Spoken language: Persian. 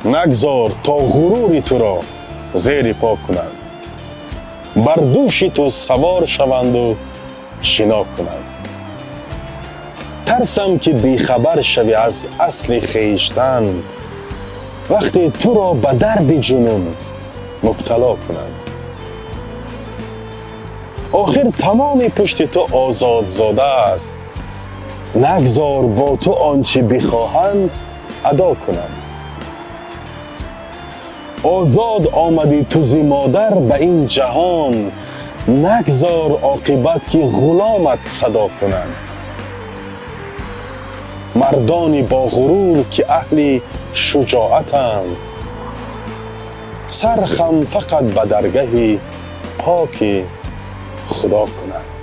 نگذار تا غروری تو را زیر پا کنند، بر دوش تو سوار شوند و شنا کنند. ترسم که بیخبر شوی از اصل خویشتن، وقتی تو را به درد جنون مبتلا کنند. آخر تمام پشت تو آزاد زاده است، نگذار با تو آنچه بخواهند ادا کنند. آزاد آمدی تو ز مادر به این جهان، نگذار عاقبت که غلامت صدا کنند. مردانی با غرور که اهل شجاعتند، سرخم فقط به درگاه پاک خدا کنند.